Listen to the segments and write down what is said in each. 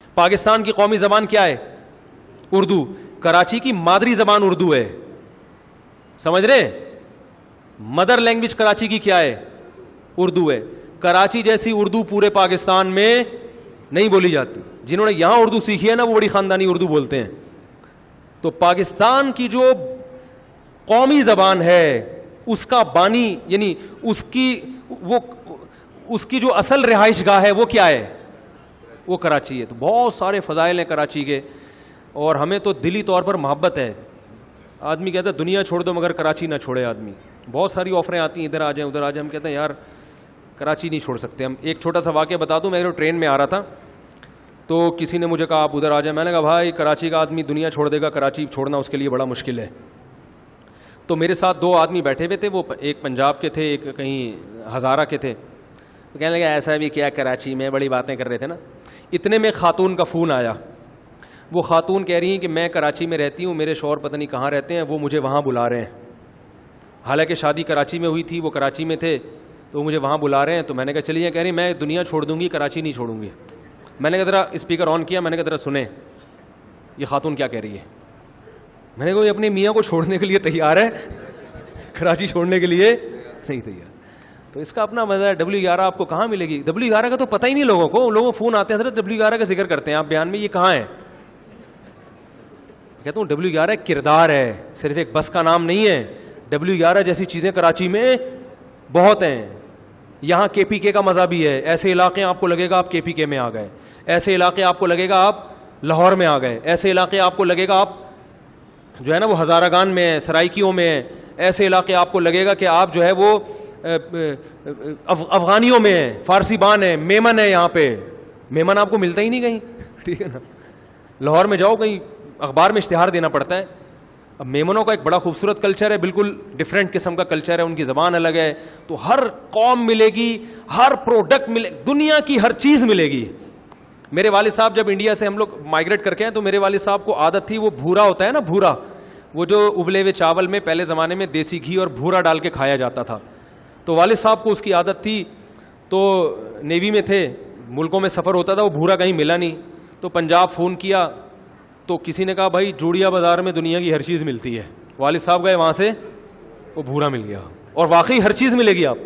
پاکستان کی قومی زبان کیا ہے؟ اردو. کراچی کی مادری زبان اردو ہے, سمجھ رہے؟ مدر لینگویج کراچی کی کیا ہے؟ اردو ہے. کراچی جیسی اردو پورے پاکستان میں نہیں بولی جاتی. جنہوں نے یہاں اردو سیکھی ہے نا, وہ بڑی خاندانی اردو بولتے ہیں. تو پاکستان کی جو قومی زبان ہے اس کا بانی, یعنی اس کی جو اصل رہائش گاہ ہے وہ کیا ہے؟ وہ کراچی ہے. تو بہت سارے فضائل ہیں کراچی کے, اور ہمیں تو دلی طور پر محبت ہے. آدمی کہتا ہے دنیا چھوڑ دو مگر کراچی نہ چھوڑے آدمی. بہت ساری آفریں آتی ہیں, ادھر آ جائیں ادھر آ جائیں, ہم کہتے ہیں یار کراچی نہیں چھوڑ سکتے ہم. ایک چھوٹا سا واقعہ بتا دوں, میں ٹرین میں آ رہا تھا تو کسی نے مجھے کہا آپ ادھر آ جائیں. میں نے کہا بھائی کراچی کا آدمی دنیا چھوڑ دے گا, کراچی چھوڑنا اس کے لیے بڑا مشکل ہے. تو میرے ساتھ دو آدمی بیٹھے ہوئے تھے, وہ ایک پنجاب کے تھے, ایک کہیں ہزارہ کے تھے. تو کہنے لگا ایسا بھی کیا کراچی میں, بڑی باتیں کر رہے تھے نا. اتنے میں خاتون کا فون آیا. وہ خاتون کہہ رہی ہیں کہ میں کراچی میں رہتی ہوں, میرے شوہر پتہ نہیں کہاں رہتے ہیں, وہ مجھے وہاں بلا رہے ہیں. حالانکہ شادی کراچی میں ہوئی تھی, وہ کراچی میں تھے, تو مجھے وہاں بلا رہے ہیں. تو میں نے کہا چلیے. کہہ رہی میں دنیا چھوڑ دوں گی, کراچی نہیں چھوڑوں گی. میں نے کہا ذرا اسپیکر آن کیا, میں نے کہا ذرا سنیں یہ خاتون کیا کہہ رہی ہے. میں نے کہا یہ اپنے میاں کو چھوڑنے کے لیے تیار ہے, کراچی چھوڑنے کے لیے نہیں تیار. تو اس کا اپنا مزہ ہے. W11 آپ کو کہاں ملے گی؟ W11 کا تو پتہ ہی نہیں لوگوں کو. لوگوں فون آتے ہیں حضرت W11 کا ذکر کرتے ہیں آپ بیان میں, یہ کہاں ہے؟ کہتا ہوں W11 ایک کردار ہے, صرف ایک بس کا نام نہیں ہے. W11 جیسی چیزیں کراچی میں بہت ہیں. یہاں KPK کا مزہ بھی ہے. ایسے علاقے آپ کو لگے گا آپ KPK میں آ گئے, ایسے علاقے آپ کو لگے گا آپ لاہور میں آ گئے, ایسے علاقے آپ کو لگے گا آپ جو ہے نا وہ ہزارہ گان میں ہیں, سرائکیوں میں ہیں, ایسے علاقے آپ کو لگے گا کہ آپ جو ہے وہ افغانیوں میں ہیں, فارسی بان ہے, میمن ہے. یہاں پہ میمن آپ کو ملتا ہی نہیں کہیں, ٹھیک ہے نا. لاہور میں جاؤ کہیں اخبار میں اشتہار دینا پڑتا ہے. اب میمنوں کا ایک بڑا خوبصورت کلچر ہے, بالکل ڈفرینٹ قسم کا کلچر ہے, ان کی زبان الگ ہے. تو ہر قوم ملے گی, ہر پروڈکٹ ملے, دنیا کی ہر چیز ملے گی. میرے والد صاحب جب انڈیا سے ہم لوگ مائگریٹ کر کے ہیں تو میرے والد صاحب کو عادت تھی, وہ بھورا ہوتا ہے نا, بھورا, وہ جو ابلے ہوئے چاول میں پہلے زمانے میں دیسی گھی اور بھورا ڈال کے کھایا جاتا تھا. تو والد صاحب کو اس کی عادت تھی, تو نیوی میں تھے, ملکوں میں سفر ہوتا تھا, وہ بھورا کہیں ملا نہیں. تو پنجاب فون کیا تو کسی نے کہا بھائی جوڑیا بازار میں دنیا کی ہر چیز ملتی ہے. والد صاحب گئے وہاں سے, وہ بھورا مل گیا, اور واقعی ہر چیز ملے گی آپ.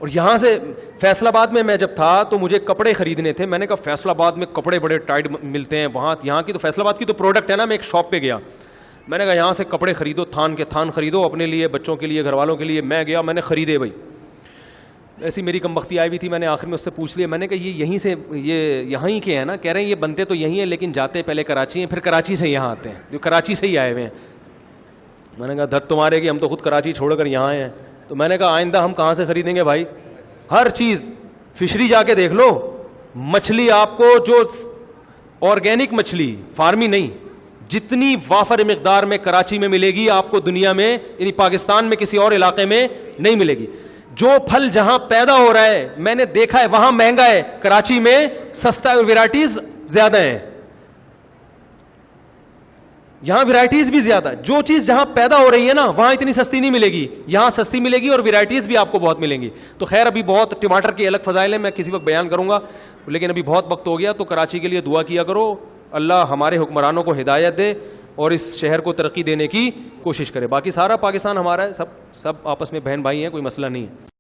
اور یہاں سے فیصل آباد میں جب تھا تو مجھے کپڑے خریدنے تھے. میں نے کہا فیصل آباد میں کپڑے بڑے ٹائٹ ملتے ہیں وہاں, یہاں کی تو فیصل آباد کی تو پروڈکٹ ہے نا. میں ایک شاپ پہ گیا, میں نے کہا یہاں سے کپڑے خریدو, تھان کے تھان خریدو, اپنے لیے, بچوں کے لیے, گھر والوں کے لیے. میں گیا, میں نے خریدے بھائی. ایسی میری کم بختی آئی ہوئی تھی, میں نے آخر میں اس سے پوچھ لیا, میں نے کہا یہ یہیں سے, یہ یہاں ہی کے ہیں نا؟ کہہ رہے ہیں یہ بنتے تو یہیں ہیں لیکن جاتے پہلے کراچی ہیں, پھر کراچی سے یہاں آتے ہیں, جو کراچی سے ہی آئے ہوئے ہیں. میں نے کہا دھت تمہارے کہ ہم تو خود کراچی چھوڑ کر یہاں ہیں. تو میں نے کہا آئندہ ہم کہاں سے خریدیں گے بھائی؟ ہر چیز, فشری جا کے دیکھ لو, مچھلی آپ کو جو آرگینک مچھلی, فارمی نہیں, جتنی وافر مقدار میں کراچی میں ملے گی آپ کو دنیا میں, یعنی پاکستان میں کسی اور علاقے میں نہیں ملے گی. جو پھل جہاں پیدا ہو رہا ہے میں نے دیکھا ہے وہاں مہنگا ہے, کراچی میں سستا ہے اور ویرائٹیز زیادہ ہیں. یہاں ویرائٹیز بھی زیادہ, جو چیز جہاں پیدا ہو رہی ہے نا وہاں اتنی سستی نہیں ملے گی, یہاں سستی ملے گی اور ویرائٹیز بھی آپ کو بہت ملیں گی. تو خیر ابھی بہت ٹماٹر کے الگ فضائل ہیں, میں کسی وقت بیان کروں گا, لیکن ابھی بہت وقت ہو گیا. تو کراچی کے لیے دعا کیا کرو, اللہ ہمارے حکمرانوں کو ہدایت دے اور اس شہر کو ترقی دینے کی کوشش کرے. باقی سارا پاکستان ہمارا ہے, سب آپس میں بہن بھائی ہیں, کوئی مسئلہ نہیں ہے.